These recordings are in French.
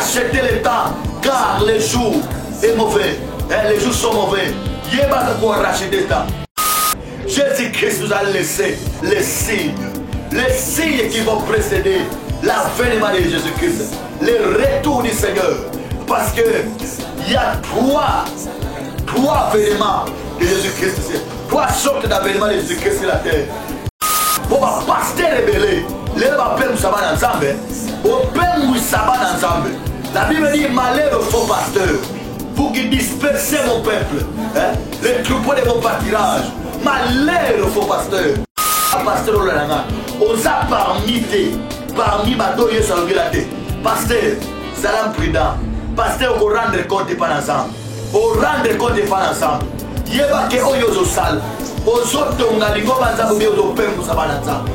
racheter le temps, car les jours est mauvais. Les jours sont mauvais. Yeba pour racheter le temps. Jésus-Christ nous a laissé les signes qui vont précéder l'avènement de Jésus-Christ, le retour du Seigneur. Parce que il y a trois événements de Jésus-Christ, trois sortes d'avènements de Jésus-Christ sur la terre. Pour ma pasteur rebelle, les baptêmes nous savoir ensemble, au père nous savoir ensemble. La Bible dit malheur au faux pasteur, vous qui dispersez mon peuple, les troupeaux de vos pâtirages. Malheur au faux pasteur. Pasteur Olanga, osa parmi bateaux yeux sur le pasteur, salam prudent. Pasteur, on rendre compte pas ensemble. On rendre compte pas ensemble. Yeba ke oyo zo sal. Ozo tonga lingo banza bobi ozo pembu sabana ensemble.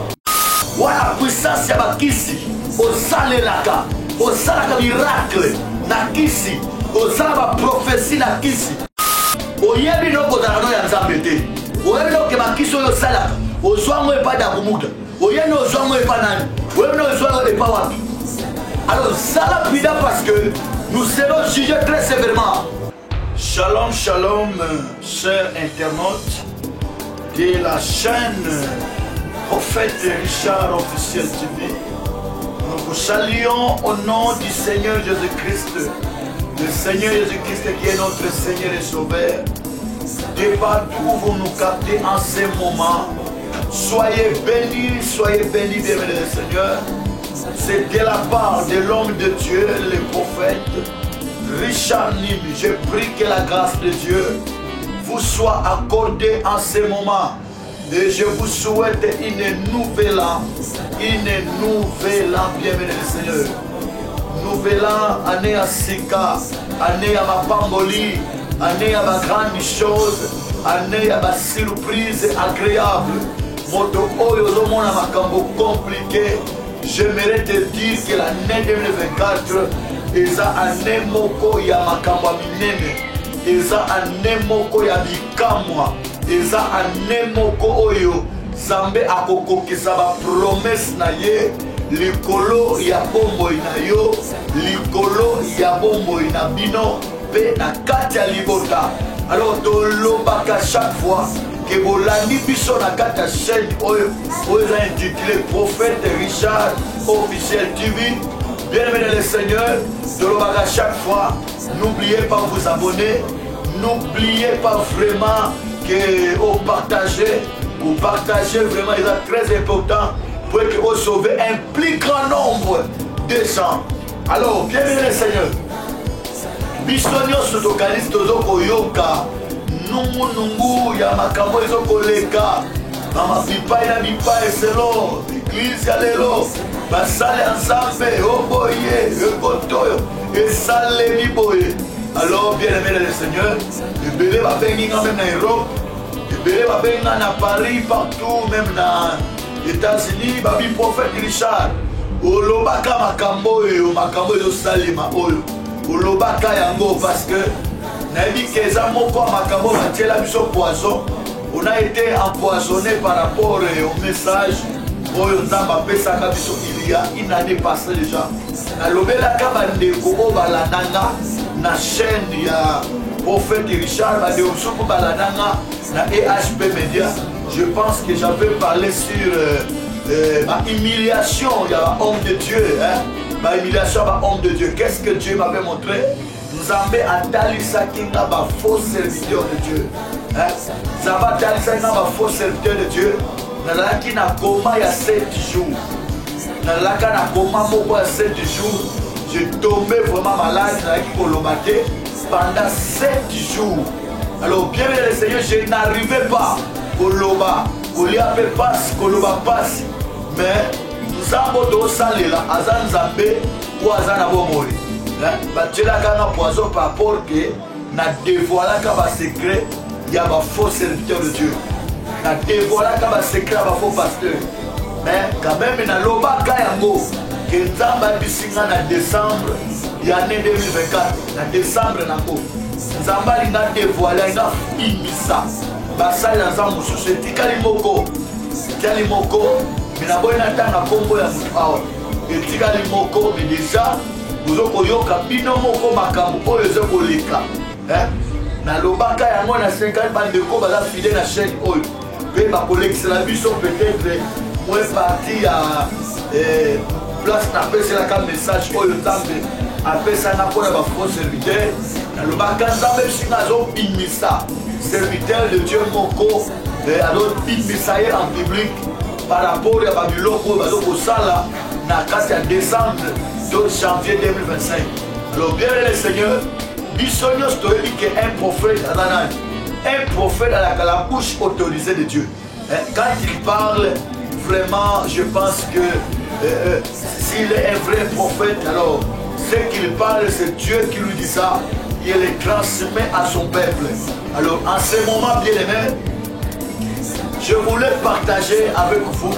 Voilà puissance ya bakisi. Osale laka. Osala miracle na kisi. Osala ba prophétie na kisi. Oyebi no kodana ya nzambe te. Oyebi no ke bakisi oyo sala. Ozwango epa da kumuda. Oyebi no ozwango epa nani. Oyebi no ozwango epa wapi. Alors sala prudent parce que nous serons jugés très sévèrement. Shalom, shalom, chers internautes de la chaîne Prophète Richard Officiel TV. Nous vous saluons au nom du Seigneur Jésus-Christ. Le Seigneur Jésus-Christ qui est notre Seigneur et Sauveur. De partout où vous nous captez en ce moment, soyez bénis, bien-aimés le Seigneur. C'est de la part de l'homme de Dieu, le prophète Richard Nim. Je prie que la grâce de Dieu vous soit accordée en ce moment. Et je vous souhaite une nouvelle an, bienvenue le Seigneur. Nouvelle an, année à Sika, année à ma pamboli, année à ma grande chose, année à ma surprise agréable. Moto oyo mona makambo compliqué. J'aimerais te dire que l'année 2024 est année moko ya makambo minene, est année moko ya bikamwa, est année moko oyo Zambe akokokisa ba promesse na ye likolo ya bombo na yo, likolo ya bombo na bino pe na kati ya libota. Alors tolobaka chaque fois que vous l'avez vu sur la carte à chaîne, vous avez intitulé Prophète Richard Officiel TV. Bienvenue le Seigneur. De l'Obaga chaque fois, n'oubliez pas de vous abonner. N'oubliez pas vraiment que vous partagez vraiment, il est très important pour que vous sauvez un plus grand nombre de gens. Alors, bienvenue le Seigneur. Bisonio Sotokalis Tozoko Yoka. Nungu ya makambo ezokoleka mama bipai na bipai selo église ya lelo basale ensemble oboye ekotoyo esale biboye. Alors bien aimé le Seigneur, ebele babengi même na Europe, ebele babenga na Paris, partout même na États-Unis, babi prophète Richard olobaka makambo ezosalema oyo olobaka yango parce que poison. On a été empoisonné par rapport au message. Il y a une année passée déjà. Na chaîne il y a Prophète Richard na EHP Media. Je pense que j'avais parlé sur ma humiliation. Il y a homme de Dieu. Ma humiliation à homme de Dieu. Qu'est-ce que Dieu m'avait montré? Nzambe atalisa kinga ba faux serviteur de Dieu. Nzambe atalisa kinga ba faux serviteur de Dieu. Nalaki na coma ya 7 jours. Nalaka na coma moko ya 7 jours. J'ai tombé vraiment malade nalaki kolobate pendant 7 jours. Alors bien le Seigneur, je n'arrivais pas koloba, kolia pe passe, koloba passe. Mais Nzambe do salela azan Nzambe ou azan abomori. Batela un poison par rapport que na dévoilé un secret, il y a un faux serviteur de Dieu. Na dévoilé un secret, un faux pasteur. Mais quand même, il y a l'obaka yango que Nzamba bisinga na décembre, il y a l'année 2024, na décembre nako. Nzamba il a dévoilé, il a imisa. Basali Nzamba mususu tikali moko, mais na boy na tanga kombo ya mutu. Tikali moko, mais déjà vous okoyoka bino moko makambo oyo ezokoleka nalobaka yango na 50 bandeko baza fidèle na chaîne oyo mpe bakolekisela biso peut-être moins parti ya place napeselaka message oyo nzambe apesanga mpona bafaux serviteur nalobaka nzambe bisinga azobimisa serviteur de Dieu moko azobimisa ye en public par rapport ya babiloko oyo bazokosala na kati ya décembre to janvier 2025. Alors bien le Seigneur biso nyonso toyebi ke un prophète aza nani? Un prophète alaka la bouche autorisée de Dieu. Quand il parle vraiment, je pense que s'il est un vrai prophète, alors ce qu'il parle, c'est Dieu qui lui dit ça, et il le transmet à son peuple. Alors en ce moment, bien aimé, je voulais partager avec vous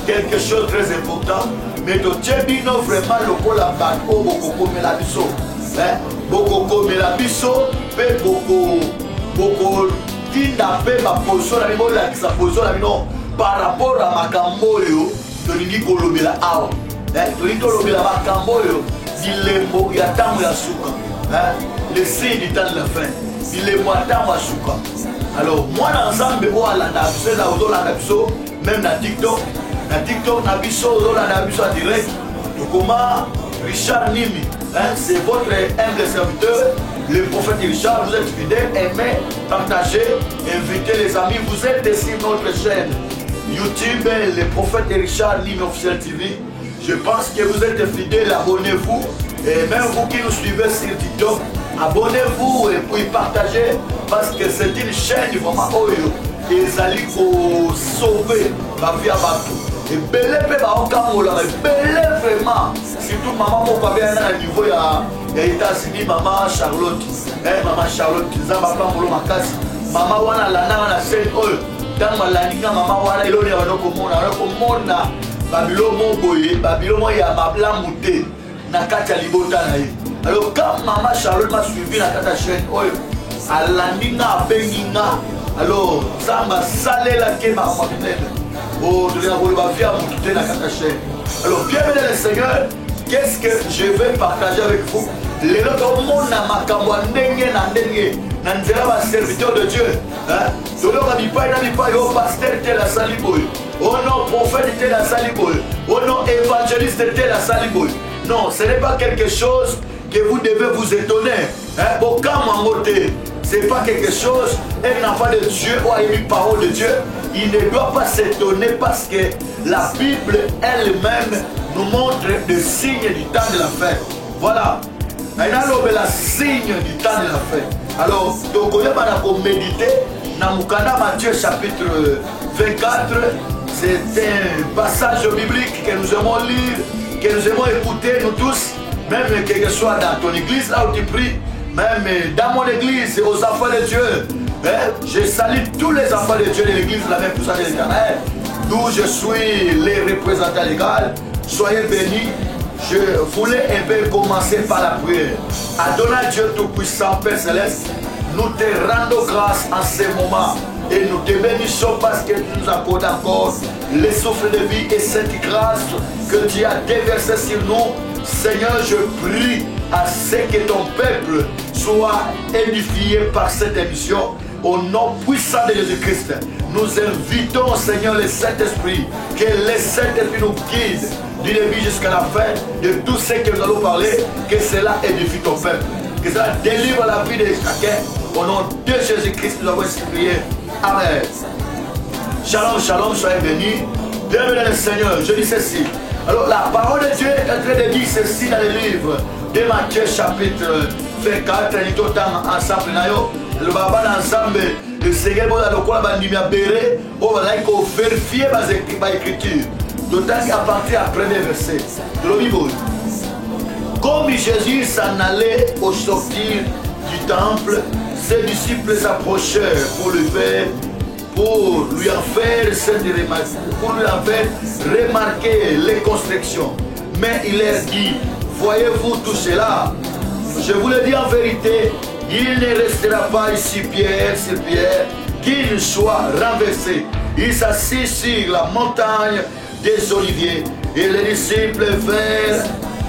quelque chose de très important, mais de Dieu vraiment le col à Bako, Boko Melabiso, Boko Melabiso, Boko Tinda Pe, ma position, la position, par rapport à Makamboyo, tolingi kolobela awa tolingi tolobela makambo oyo bilembo ya ntango ya suka le signe du temps de la fin bilembo ya ntango ya suka. Alors mwana nzambe oyo alanda biso eza ozolanda biso même na tiktok na biso ozolanda biso en direct tokoma Richard Nimi, c'est votre humble serviteur le prophète Richard. Vous êtes fidèle, aimez, partagez, invitez les amis. Vous êtes ici notre chaîne YouTube, le prophète Richard Nimi Officiel TV. Je pense que vous êtes fidèles, abonnez-vous. Et même vous qui nous suivez sur TikTok, abonnez-vous et puis partagez. Parce que c'est une chaîne vraiment oyo. Et ça allait sauver ma vie à Batou. Et belé pe ba okamola, belé vraiment. Surtout maman mon papa à niveau ya États-Unis, maman Charlotte. Maman Charlotte, zamba pa molo makasi. Maman wana lana wana scène oyo. Dans ma laninga maman wana eloni ya komona babilo mo boye, babilo mo ya mabla muté na kati ya libota na ye. Alors quand maman Charlotte m'a suivi na kati ya chaîne oyo, alandinga abenginga. Alors zamba salela ke ma mabitene. Oh, de la vie à monter la chaîne. Alors, bienvenue le Seigneur. Qu'est-ce que je vais partager avec vous? Les autres monde n'a ma kamwandenge na ndenge. Nanzela va serviteur de Dieu. Tolo ka bipai na bipai au pasteur tel la saliboy. Oh non, prophète tel la saliboy. Oh non, évangéliste tel la saliboy. Non, ce n'est pas quelque chose que vous devez vous étonner. Bon, quand c'est pas quelque chose, un enfant de Dieu ou une parole de Dieu, il ne doit pas s'étonner parce que la Bible elle-même nous montre des signes du temps de la fin. Voilà. Il y a le signe du temps de la fin. Alors, donc, on va méditer dans Matthieu chapitre 24. C'est un passage biblique que nous aimons lire, que nous aimons écouter, nous tous, même que ce soit dans ton église, là où tu pries. Même dans mon église, aux enfants de Dieu, je salue tous les enfants de Dieu de l'église, la même puissance de l'Éternel, d'où je suis les représentants légaux. Soyez bénis. Je voulais un peu commencer par la prière. Adonai Dieu Tout-Puissant, Père Céleste, nous te rendons grâce en ce moment et nous te bénissons parce que tu nous accordes encore le souffle de vie et cette grâce que tu as déversée sur nous. Seigneur, je prie à ce que ton peuple soit édifié par cette émission. Au nom puissant de Jésus-Christ, nous invitons, Seigneur, le Saint-Esprit, que le Saint-Esprit nous guide du début jusqu'à la fin de tout ce que nous allons parler, que cela édifie ton peuple, que cela délivre la vie de chacun. Au nom de Jésus-Christ, nous avons prié. Amen. Shalom, shalom, soyez bénis. Bienvenue le Seigneur. Je dis ceci. Alors la parole de Dieu est en train de dire ceci dans le livre de Matthieu chapitre 24. Nous sommes ensemble. Le baba ensemble. Le Seigneur va nous vérifier les écritures. D'autant qu'à partir du premier verset de la Bible. Comme Jésus s'en allait au sortir du temple, ses disciples s'approchèrent pour lui en faire remarquer les constructions. Mais il leur dit, voyez-vous tout cela? Je vous le dis en vérité, il ne restera pas ici pierre sur pierre qui ne soit renversé. Il s'assit sur la montagne des Oliviers et les disciples vinrent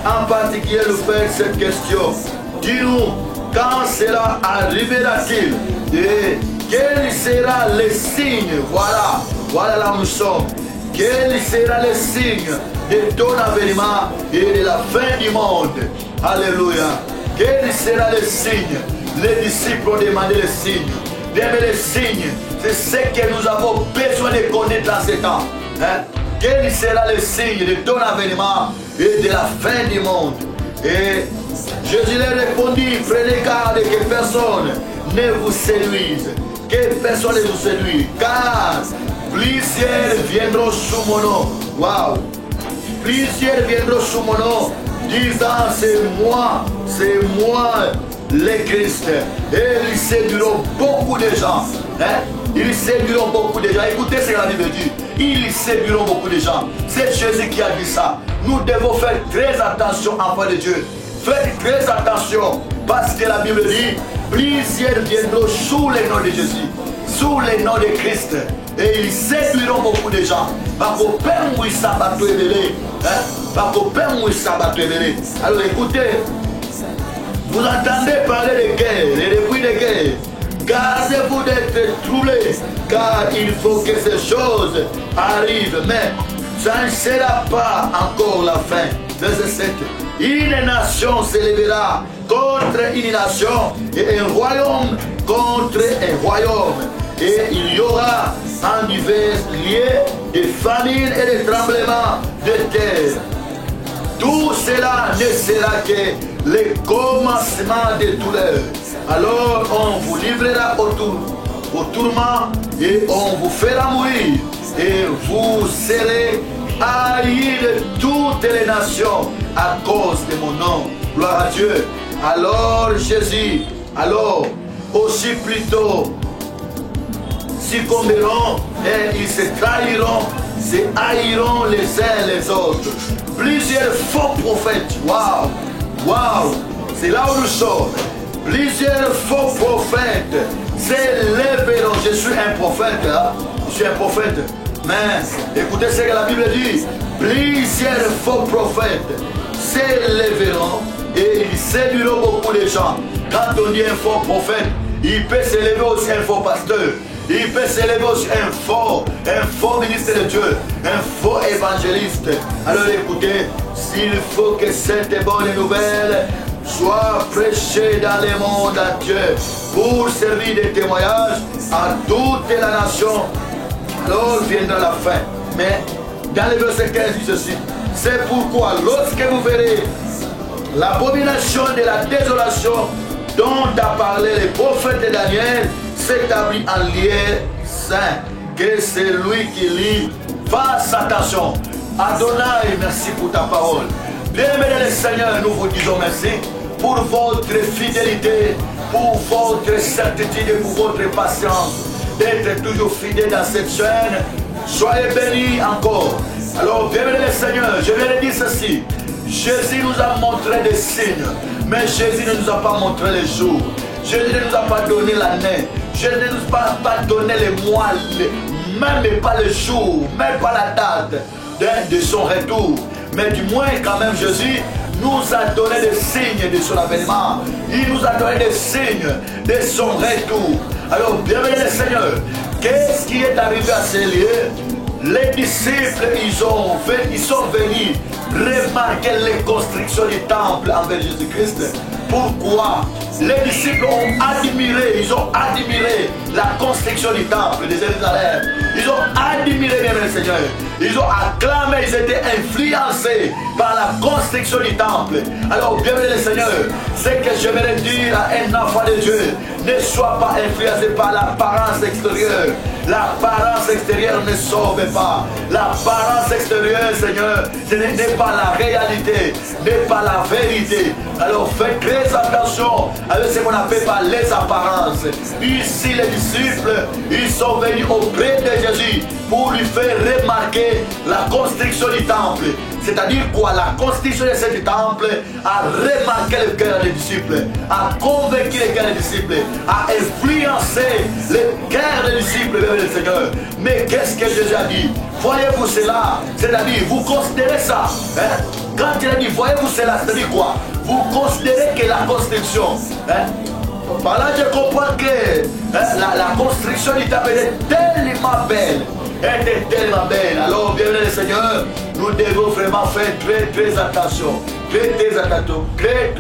en particulier nous faire cette question. Dis-nous, quand cela arrivera-t-il? Et quel sera le signe? Voilà, voilà là où nous sommes. Quel sera le signe de ton avènement et de la fin du monde? Alléluia. Quel sera le signe? Les disciples ont demandé le signe. Bien, les signes, c'est ce que nous avons besoin de connaître dans ces temps. Hein? Quel sera le signe de ton avènement et de la fin du monde? Et Jésus leur répondit, prenez garde que personne ne vous séduise. Que personne ne vous séduise. Car plusieurs viendront sous mon nom. Waouh! Plusieurs viendront sous mon nom, disant c'est moi le Christ. Et ils séduiront beaucoup de gens. Hein? Ils séduiront beaucoup de gens. Écoutez ce que la Bible dit. Ils séduiront beaucoup de gens. C'est Jésus qui a dit ça. Nous devons faire très attention, enfants de Dieu. Faites très attention. Parce que la Bible dit, plusieurs viendront sous le nom de Jésus, sous le nom de Christ. Et ils séduiront beaucoup de gens. Alors écoutez, vous entendez parler de guerre, et de bruit de guerre. Gardez-vous d'être troublés, car il faut que ces choses arrivent. Mais ça ne sera pas encore la fin. Verset 7. Une nation s'élèvera contre une nation et un royaume contre un royaume. Et il y aura en divers lieux des famines et des tremblements de terre. Tout cela ne sera que le commencement de douleur. Alors on vous livrera au tourment et on vous fera mourir. Et vous serez haïs de toutes les nations à cause de mon nom. Gloire à Dieu. Alors Jésus, alors aussi plutôt succomberont et ils se trahiront, se haïront les uns les autres. Plusieurs faux prophètes, waouh, waouh, c'est là où nous sommes. Plusieurs faux prophètes s'élèveront. Je suis un prophète, hein? Je suis un prophète. Mais écoutez ce que la Bible dit. Plusieurs faux prophètes s'élèveront et ils séduiront beaucoup de gens. Quand on dit un faux prophète, il peut s'élever aussi un faux pasteur. Il peut s'élever aussi un faux ministre de Dieu, un faux évangéliste. Alors écoutez, s'il faut que cette bonne nouvelle soit prêchée dans le monde entier pour servir de témoignage à toute la nation, alors viendra la fin. Mais dans le verset 15 dit ceci. C'est pourquoi lorsque vous verrez l'abomination de la désolation dont a parlé le prophète Daniel s'établit en lieu saint, que c'est lui qui lit, fasse attention. Adonai, merci pour ta parole. Bien-aimé le Seigneur, nous vous disons merci pour votre fidélité, pour votre certitude et pour votre patience, d'être toujours fidèle dans cette chaîne. Soyez bénis encore. Alors, bien-aimé le Seigneur, je vais dire ceci. Jésus nous a montré des signes, mais Jésus ne nous a pas montré les jours. Jésus ne nous a pas donné l'année. Jésus ne nous a pas donné les mois, même pas le jour, même pas la date de son retour. Mais du moins, quand même, Jésus nous a donné des signes de son avènement. Il nous a donné des signes de son retour. Alors, bienvenue le Seigneur. Qu'est-ce qui est arrivé à ces lieux? Les disciples, ils sont venus remarquer les constructions du temple envers Jésus-Christ. Pourquoi? Les disciples ont admiré, ils ont admiré la construction du temple de Jérusalem. Ils ont admiré même le Seigneur. Ils ont acclamé, ils étaient influencés par la construction du temple. Alors, bienvenue le Seigneur. Ce que j'aimerais dire à un enfant de Dieu, ne sois pas influencé par l'apparence extérieure. L'apparence extérieure ne sauve pas. L'apparence extérieure, Seigneur, ce n'est pas la réalité, n'est pas la vérité. Alors faites très attention avec ce qu'on appelle par les apparences. Ici, les disciples, ils sont venus auprès de Jésus pour lui faire remarquer la construction du temple. C'est-à-dire quoi? La constitution de ce temple a remarqué le cœur des disciples, a convaincu le cœur des disciples, a influencé le cœur des disciples vers le Seigneur. Mais qu'est-ce que Jésus a dit? Voyez-vous cela? C'est-à-dire, vous considérez ça, hein? Quand il a dit, voyez-vous cela, c'est-à-dire quoi? Vous considérez que la construction, hein? Par là, je comprends que la construction du temple est tellement belle. Elle est tellement belle. Alors, bien le Seigneur, nous devons vraiment faire très attention. Très attention. Très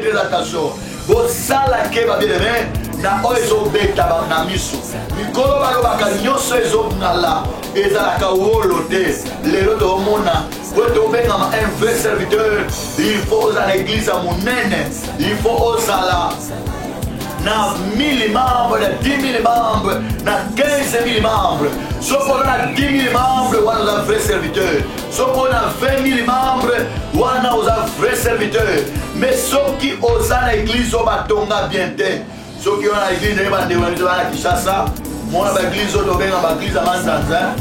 attention. Vos salles qui va bien aimer, na oizo beta na miso. Mikolo balobaka nyonso ezobnala. Ezalaka wolote. Lelo domona. Un vrai serviteur, il faut à l'église à Mounene, il faut aux salas. Na 1000 membres, na 10 000 membres, na 15 000 membres. Si on a 10 000 membres, on a un vrai serviteur. Si on a 20 000 membres, on a un vrai serviteur. Mais ceux qui osent à l'église, on va tomber bientôt. Ceux qui ont l'église, on va tomber à Kishasa. Moi, l'église, on va tomber à l'église à Manzanza.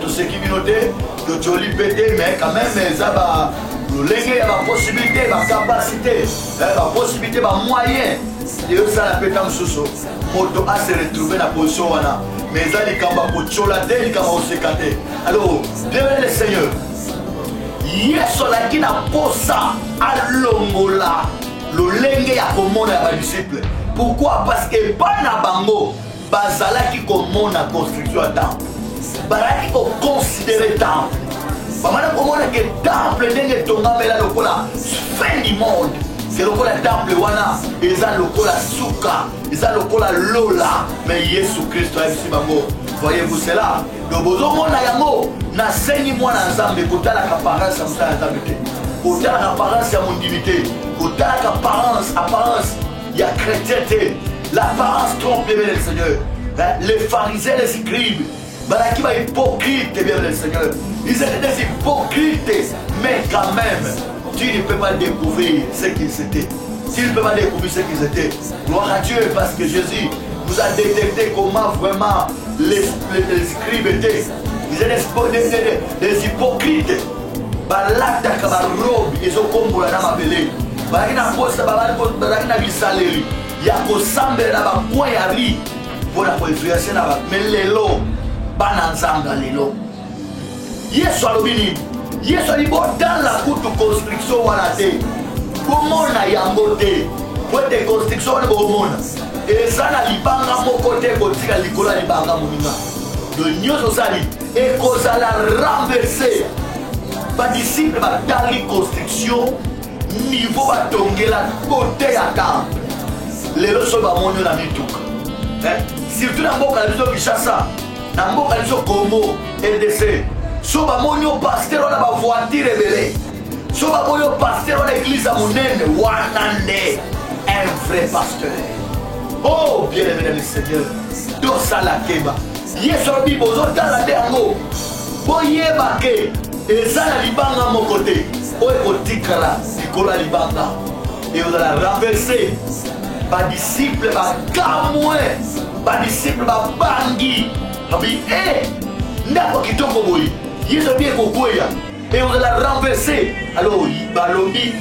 Tout ce qui vient noter, que tu as pété, mais quand même, ça va. Il y a la possibilité, la capacité, la possibilité, la moyen. Et ça, la pétame sous moto a se retrouver dans la position. Mais ça, il y a un cholaté, il y a un sécaté. Alors, bien le Seigneur. Yeso la qui n'a pas ça à l'ongola. Le lengue a commandé à mes disciples. Pourquoi? Parce que pas na bango, bazala qui commande la construction à temple. Bazala qui considère temple. Bamana commande que temple n'est pas mais là le cola fin du monde. C'est le cola temple wana, et ça le cola souka, et ça le cola lola. Mais Jésus Christ a ici bango. Voyez-vous cela? Le besoin mon ayamo na seni moi ensemble kota la apparence à mon ensemble. Kota la apparence à mon divinité. Kota la apparence il y a chrétienté. L'apparence trompe le Seigneur. Les pharisiens, les scribes, qui va hypocrite bien le Seigneur. Ils étaient des hypocrites, mais quand même, tu ne peux pas découvrir ce qu'ils étaient. Tu ne peux pas découvrir ce qu'ils étaient. Gloire à Dieu, parce que Jésus nous a détecté comment vraiment les scribes étaient. Ils étaient des hypocrites. Balata kabarob, ils ont combo la mabele. Balina posta balina bisaleri. Yako sambe na ba point ari. Bona ko influencer na ba melelo. Bananzanga lelo. Yesu alobini. Yesu alibo dans la cour de construction wala te. Komona yango te. Pour de construction na bomona. Et ça na libanga moko te ko tika likola libanga moninga. De nyoso sali et ko sala renverser. Ba disciple ba tali construction niveau ba tongela côté ya temple. Les autres sont monés dans les trucs. Surtout dans le cas de Kishasa, dans le cas de Congo, RDC, sont monés au pasteur dans la voiture rebelle. Sont monés au pasteur dans l'église à Mounene, Wanande, un vrai pasteur. Oh, bien-aimé le Seigneur, dans ça la keba. Yesu dit, vous êtes dans la dernière. Voyez, et ça la libanga à mon côté. Oye, kotikala, Nicolas libanga. Et vous allez renverser. Ba disciple ba kamwe, ba disciple ba bangi, abi ndako kitoko boyi, yeso bien kokoya, et on l'a renversé. Alors balobi,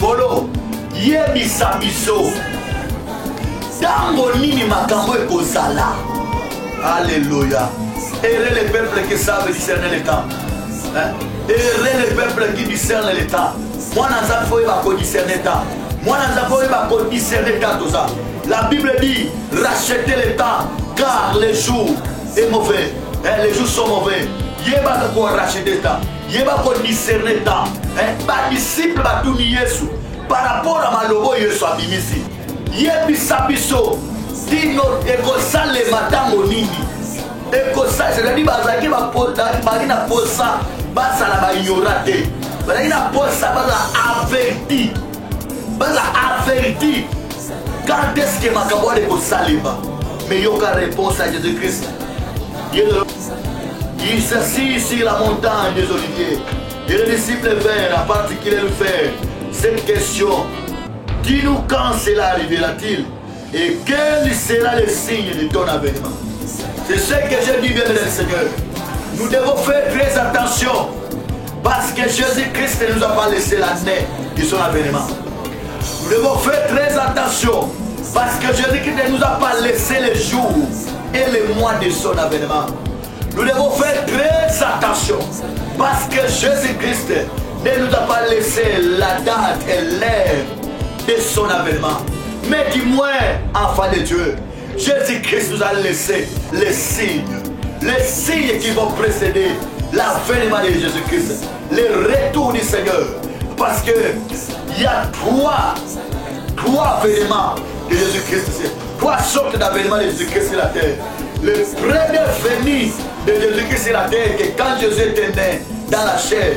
polo, yebisa biso. Tango nini makambo ekozala. Alléluia. Errez les peuples qui savent discerner le temps. Errez les peuples qui discernent le temps. Moi n'en faut pas discerner le temps. Moi, nous avons discerné tout ça. La Bible dit rachetez le temps, car les jours sont mauvais. Les jours sont mauvais. Il n'y a pas de quoi racheter le temps. Il n'y a pas de quoi discerner le temps. Les disciples sont tous Jésus. Par rapport à ma logo, Jésus a mis ici. Yebisabiso, Dino, Ekosal le matin au nini. Ekosal, c'est-à-dire que Bagina Posa, Basala va ignorer. Bagina Posa, Basala averti. Basa averti. Quand est-ce que ma caboire est au saliba? Mais il y a une réponse à Jésus-Christ. Il s'assit sur la montagne des oliviers. Et les disciples vinrent en particulier lui faire cette question. Dis-nous quand cela arrivera-t-il? Et quel sera le signe de ton avènement? C'est ce que je dis bien le Seigneur. Nous devons faire très attention. Parce que Jésus-Christ ne nous a pas laissé l'année de son avènement. Nous devons faire très attention. Parce que Jésus-Christ ne nous a pas laissé les jours et les mois de son avènement. Nous devons faire très attention. Parce que Jésus-Christ ne nous a pas laissé la date et l'heure de son avènement. Mais dis-moi, enfant de Dieu, Jésus-Christ nous a laissé les signes qui vont précéder l'avènement de Jésus-Christ, le retour du Seigneur. Parce que il y a trois avènements de Jésus-Christ, trois sortes d'avènements de Jésus-Christ sur la terre. Le premier venu de Jésus-Christ sur la terre, que quand Jésus était né dans la chair,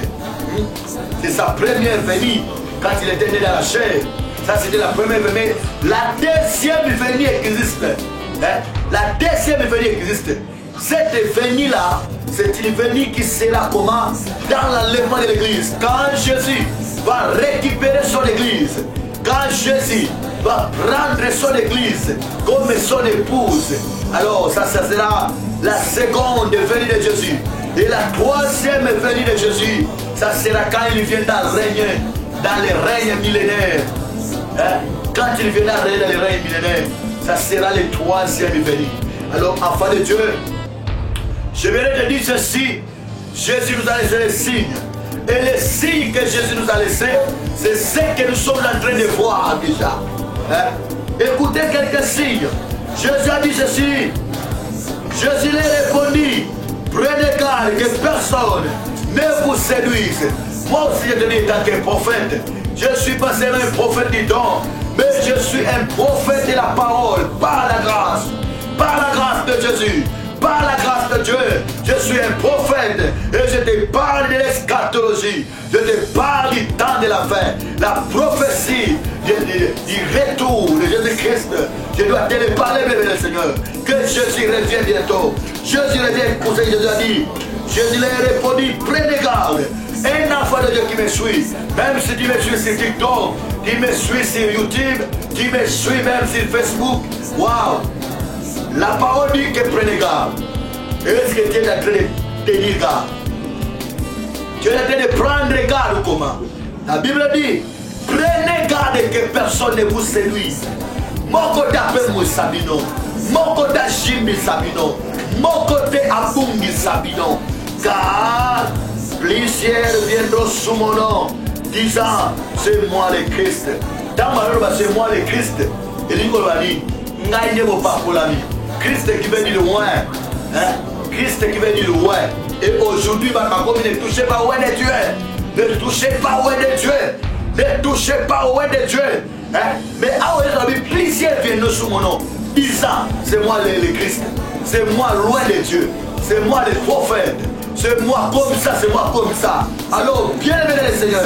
c'est sa première venue quand il était né dans la chair. Ça c'était la première venue. La deuxième venue existe. La deuxième venue existe. Cette venue-là, c'est une venue qui sera comment? Dans l'enlèvement de l'église. Quand Jésus va récupérer son église, quand Jésus va prendre son église comme son épouse, alors ça sera la seconde venue de Jésus. Et la troisième venue de Jésus, ça sera quand il viendra régner dans les règnes millénaires. Quand il viendra régner dans les règnes millénaires, ça sera le troisième venue. Alors, enfant de Dieu, je vais te dire ceci, Jésus nous a laissé les signes. Et les signes que Jésus nous a laissés, c'est ce que nous sommes en train de voir déjà. Écoutez quelques signes. Jésus a dit ceci. Jésus leur répondit, prenez garde que personne ne vous séduise. Moi aussi je te dis, tant que prophète, je ne suis pas seulement un prophète du don, mais je suis un prophète de la parole, par la grâce de Jésus. Par la grâce de Dieu, je suis un prophète et je te parle de l'eschatologie, je te parle du temps de la fin, la prophétie du retour de Jésus-Christ. Je dois te parler, le Seigneur, que Jésus revient bientôt. Jésus revient, pour ça Jésus a dit, Jésus leur a répondu, prenez garde. Un enfant de Dieu qui me suit, même si tu me suis sur TikTok, tu me suis sur YouTube, tu me suis même sur Facebook, waouh! La parole dit que prenez garde. Est-ce que tu es en train de tenir garde? Tu es en train de prendre garde ou comment? La Bible dit, prenez garde que personne ne vous séduise. Mon côté appelle moi Sabino. Mon côté Jimmy Sabino. Mon côté Abungi Sabino. Car plusieurs viendront sous mon nom, disant, c'est moi le Christ. Dans ma robe, c'est moi le Christ. Et l'Église va dire, n'aille pas pour la vie. Christ qui vient du loin. Christ qui vient du loin. Et aujourd'hui, ne touchez pas au de Dieu. Ne touchez pas au de Dieu. Ne touchez pas au de Dieu. Mais à plusieurs viennent sous mon nom, disant, c'est moi le Christ. C'est moi loin de Dieu. C'est moi le prophète. C'est moi comme ça, c'est moi comme ça. Alors, bien-aimé le Seigneur,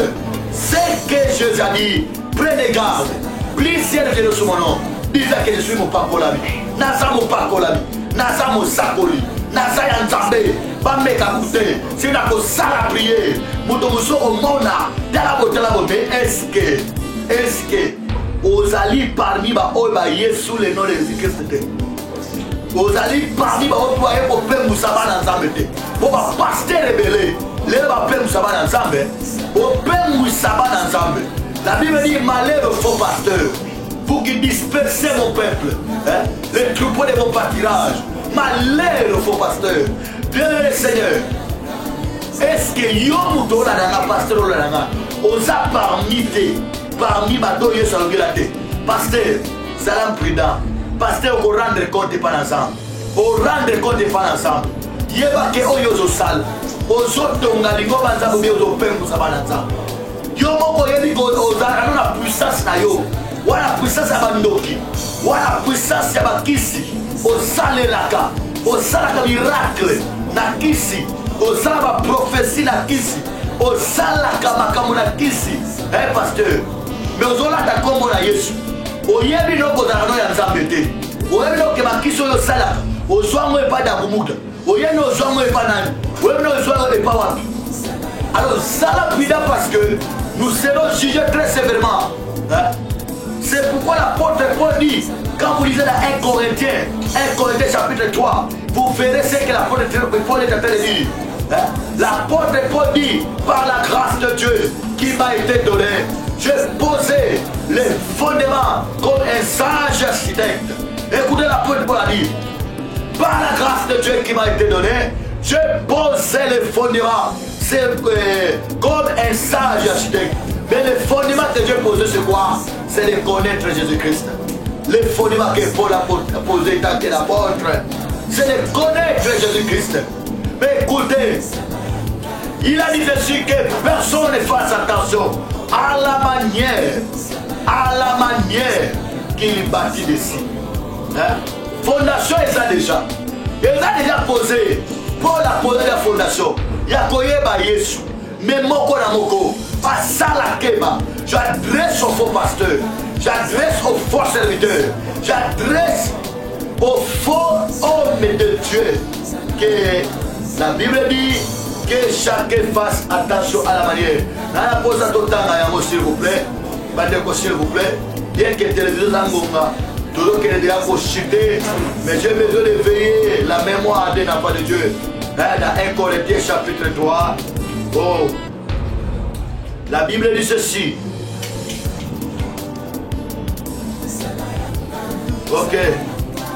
c'est que Jésus a dit, prenez garde. Plusieurs viennent sous mon nom, disant que je suis mon pakolami. Nasa mon pakolami. Nasa mon sakoli. Nasa yanzambe. Bambe kakute. Si on a ko sala prier. Moutomuso au mona. Mais est-ce que vous allez parmi ma oba Yesu le nom de Jésus-Christ? Vous allez parmi ma oba pour faire Moussaba ensemble. Pour ma pasteur rebelle. Les va faire Moussaba ensemble. Pour faire Moussaba ensemble. La Bible dit malheur au faux pasteur. Vous qui dispersez mon peuple, les troupeaux de mon pâturage, malheur au faux pasteur. Bien le Seigneur, est-ce que Yom Tola Danga, pasteur Olanga, osa parmi Bato Yesalogilate, pasteur, salam prudent, pasteur, au rendre compte pas ensemble, au rendre compte pas ensemble, Yeba ke oyozo sal, ozotonga lingo banza bobi ozo pembu sabananza. Yomoko yebi ozara na puissance na yo. Voilà puissance ya bandoki, voilà puissance ya bakisi, osalelaka, osalaka miracle na kisi, osalaka prophétie na kisi, osalaka makambo na kisi. Pasteur, mais ozolata kombo na Yesu, oyebi no kozala no ya Nzambe te, oyebi no ke bakisi oyo osalaka, ozwango epa da kumuta, oyebi no ozwango epa nani, oyebi no ozwango epa wapi. Alors ça la pida parce que nous serons jugés très sévèrement. C'est pourquoi l'apôtre Paul dit, quand vous lisez dans 1 Corinthiens chapitre 3, vous verrez ce que l'apôtre Paul est en train de dire. L'apôtre Paul dit, par la grâce de Dieu qui m'a été donnée, j'ai posé les fondements comme un sage architecte. Écoutez, l'apôtre Paul a dit, par la grâce de Dieu qui m'a été donnée, j'ai posé les fondements comme un sage architecte. Mais les fondements que Dieu a posés, c'est quoi? C'est de connaître Jésus-Christ. Les fondements que Paul a posés tant que l'apôtre, c'est de connaître Jésus-Christ. Mais écoutez, il a dit ceci que personne ne fasse attention à la manière qu'il bâtit d'ici. Fondation, il a déjà. Il a déjà posé. Paul a posé la fondation. Il y a Koyeba Yesu. Mais moko na moko. Pas ça la keba. J'adresse aux faux pasteurs. J'adresse aux faux serviteurs. J'adresse aux faux hommes de Dieu. Que la Bible dit que chacun fasse attention à la manière. N'a pose à tout temps, s'il vous plaît. S'il vous plaît. Bien que télévision Zangonga. Toujours qu'il est déjà chuté, mais j'ai besoin de veiller la mémoire des enfants de Dieu. Dans 1 Corinthiens chapitre 3, la Bible dit ceci. Ok.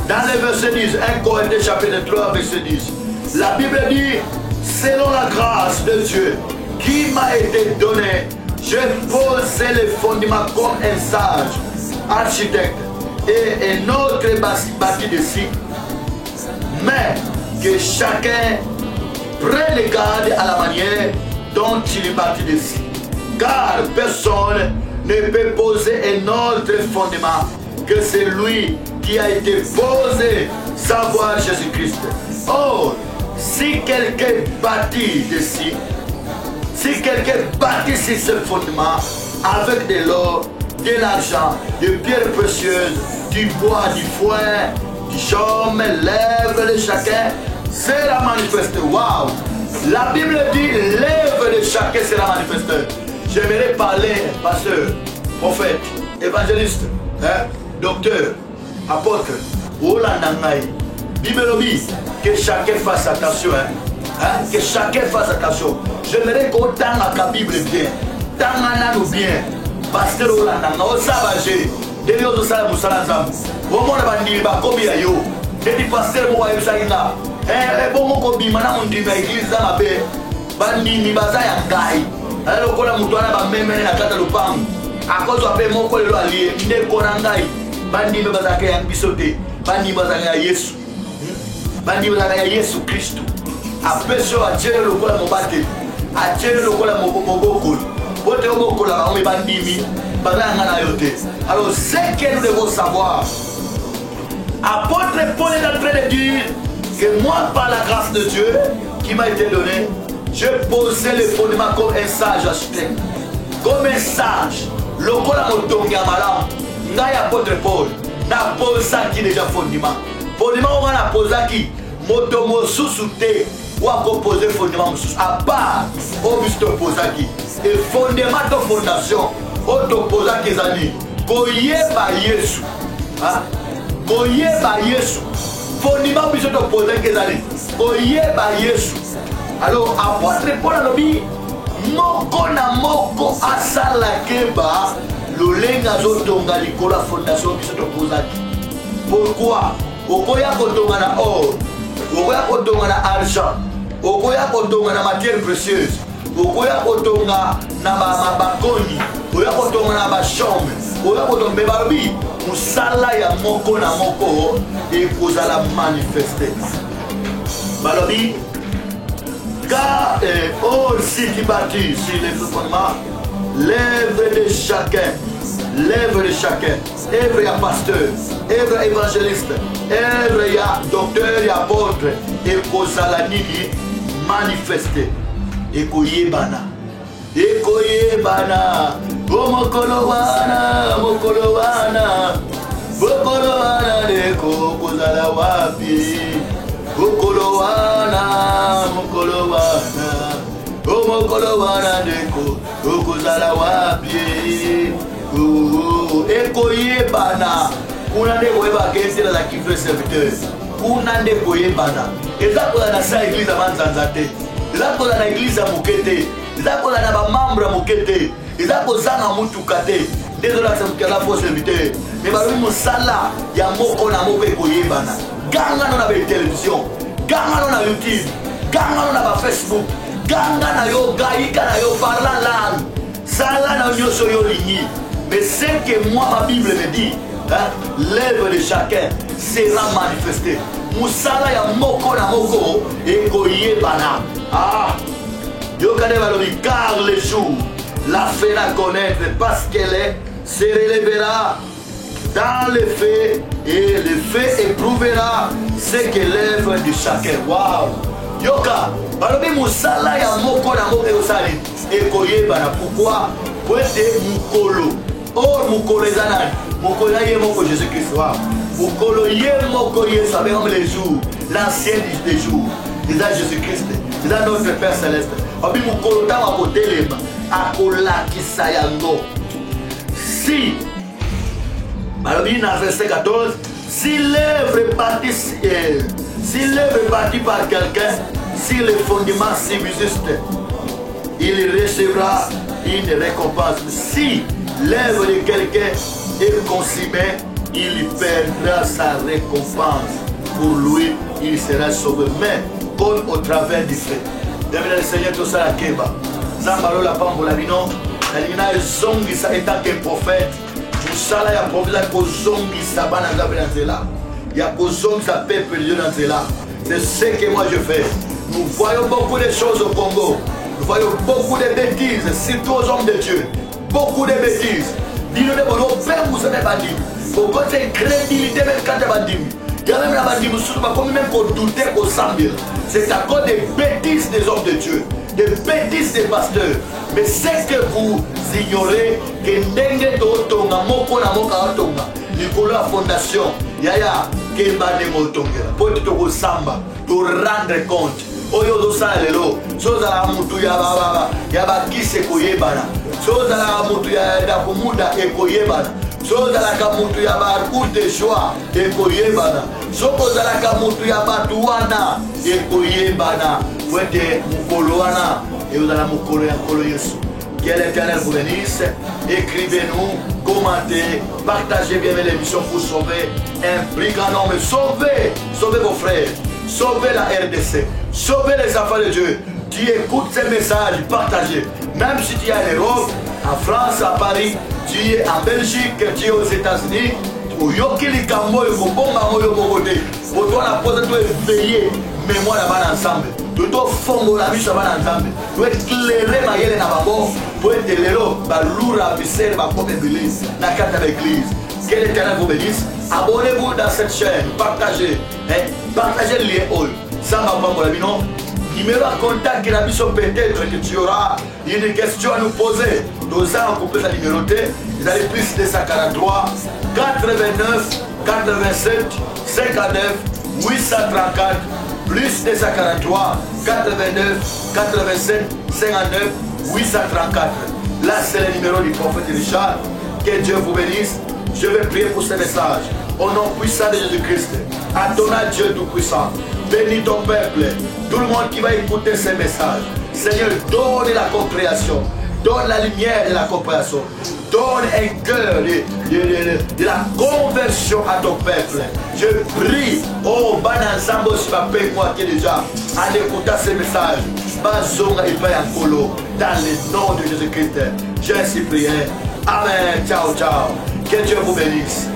Dans le verset 10, 1 Corinthiens chapitre 3, verset 10. La Bible dit, selon la grâce de Dieu qui m'a été donnée, j'ai posé les fondements comme un sage architecte. Et un autre bâti dessus, mais que chacun prenne garde à la manière dont il est bâti dessus, car personne ne peut poser un autre fondement que celui qui a été posé, savoir Jésus-Christ. Or, si quelqu'un bâtit dessus, si quelqu'un bâtit sur ce fondement avec de l'or, de l'argent, de pierres précieuses, du bois, du foin, du chaume, l'œuvre de chacun sera manifestée. Waouh! La Bible dit l'œuvre de chacun sera manifestée. J'aimerais parler, pasteur, prophète, évangéliste, docteur, apôtre, Olandangaï. Bible dit que chacun fasse attention. Que chacun fasse attention. J'aimerais qu'on tente la Bible bien. Tangana bien. Pasteur Olandanga, on s'abagé. Dès on s'ala musalanzam. Bon mon abandi ba kobi ayo. Dès pasteur mo ayo sainga. Bon mon kobi mana mon diva église za mabe. Bandi ni baza ya ngai. Alors kola mutwana ba meme na kata lupangu. Akozo ape moko lelo aliye nde kona ngai. Bandi me baza ke yang bisote. Bandi baza ya Yesu. Bandi baza ya Yesu Kristo. Apeso a jere lokola mobate. A jere lokola moboko. Alors, ce que nous devons savoir, apôtre Paul est en train de dire que moi, par la grâce de Dieu qui m'a été donnée, je posais les fondements comme un sage architecte, comme un sage. Le kola motongi amalam, ngai apôtre Paul, n'a posé qui déjà fondement. Fondement on a posé qui, motomo sous-souté. Ou à composer fondement à part au but opposé qui et fondement de fondation opposé qui zani koyeba Yesu koyeba Yesu fondement but opposé qui zani koyeba Yesu. Alors apôtre Paul alobi moko na moko asala keba lolenga zotonga likola fondation biso opposé. Pourquoi okoya kotonga na or, okoya kotonga na argent, okoya kotonga na matière précieuse, okoya kotonga na bakoni, okoya kotonga na bachambre, okoya kotonga bebabi musala ya moko na moko ekozala manifester. Balobi car si qui bâtit sur les fondements, l'œuvre de chacun, l'œuvre de chacun, œuvre ya pasteur, œuvre évangéliste, œuvre ya docteur, ya apôtre, et kozala nini manifester, et koyebana, o mokolo wana, deko kozala wapi, mokolo wana, deko kozala wapi. Ekoyebana kuna nde koyeba kentela la kife serviteur kuna nde koyebana eza kola na sa église amanzanza te eza koza na église ya moke te, eza koza na bamembre ya moke te, eza kozanga mutuka te. Désolé, c'est un faux serviteur. Mais balobi mosala ya moko na moko ekoyebana. Ganga no na ba télévision, ganga no na YouTube, ganga no na ba Facebook, ganga na yo gaïka na yo parlant langue. Sala na nyoso yo lingi. Mais c'est que moi ma Bible me dit, hein, l'œuvre de chacun sera manifestée. Musala ya moko na moko ekoyebana. Ah, yo kade balobi car le jour la fera connaître parce qu'elle se relèvera dans les faits et le fait éprouvera ce que l'œuvre de chacun. Waouh! Yoka, balobi musala ya moko na moko osali ekoyebana. Pourquoi? Pour être mukolo. Or mukolo ezana mukolo ye moko Jésus-Christ. Waouh! Mukolo ye moko Yesu avec comme les jours, l'ancien des jours. C'est Jésus-Christ. C'est notre Père céleste. Obi mukolo ta makotelema akolakisa yango. Si, balobi na verset 14, si l'œuvre est bâtie par quelqu'un, si le fondement subsiste, il recevra une récompense. Si l'œuvre de quelqu'un est consumée, il perdra sa récompense. Pour lui, il sera sauvé, mais comme au travers du fait. Demandez le Seigneur tout ça à Keba. Zambalo la pambola bino. Nalina zongisa étant que prophète. Musala ya prophète ko zongisa bana ngabe na nzela. Ya ko zongisa peuple de Dieu na nzela. C'est ce que moi je fais. Nous voyons beaucoup de choses au Congo. Nous voyons beaucoup de bêtises, surtout aux hommes de Dieu. Beaucoup de bêtises. Dis-nous de bon père vous savez pas dire. Pour côté crédibilité même quand tu vas dire. Il y a même la bande comme même qu'on doutait qu'au Zambie. C'est à cause des bêtises des hommes de Dieu. Des bêtises des pasteurs. Mais c'est que vous ignorez que Ndenge Totonga, Moko na Moka Otonga, Nicolas Fondation, Yaya, Kemba de Motonga, pour te samba, pour rendre compte. Oyo dosala lelo, soza la mutu ya baba, ya bakise koyebana, soza la mutu ya da kumuda ekoyebana, soza la kamutu ya ba urte joie ekoyebana, soza la kamutu ya batuana ekoyebana, wete mukoloana, et vous allez mukolo ya kolo Yesu. Que l'Éternel vous bénisse. Écrivez-nous, commentez, partagez bien l'émission pour sauver un plus grand nombre. Sauvez vos frères, sauvez la RDC, sauvez les enfants de Dieu. Tu écoutes ces messages, partagez. Même si tu es en Europe, en France, à Paris, tu es en Belgique, tu es aux États-Unis, au Yokili Kambo, au Bomba Moyo Bogote, pour toi la pose doit veiller, mais moi là-bas ensemble. Tu dois fondre la vie là-bas ensemble. Tu dois éclairer ma gueule dans ma bord pour être l'élo, ma loura, ma serre, ma propre église, la carte de l'église. Que l'Éternel vous bénisse. Abonnez-vous dans cette chaîne, partagez, partagez le lien. Ça m'a pas mon ami, non? Numéro à contact, la mission peut-être que tu auras une question à nous poser. Nous allons couper la numéroté. Vous allez plus 243 89 87 59 834 plus 243 89 87 59 834. Là, c'est le numéro du prophète Richard. Que Dieu vous bénisse. Je vais prier pour ce message. Au nom puissant de Jésus-Christ. Adonne Dieu Tout-Puissant. Bénis ton peuple. Tout le monde qui va écouter ces messages. Seigneur, donne la compréhension. Donne la lumière de la compréhension. Donne un cœur de la conversion à ton peuple. Je prie, oh, Banazambo Sibapé, moi qui est déjà, en écoutant ces messages, Bazonga et Payakolo, dans le nom de Jésus-Christ. J'ai ainsi prié. Amen. Ciao, ciao. Que Dieu vous bénisse.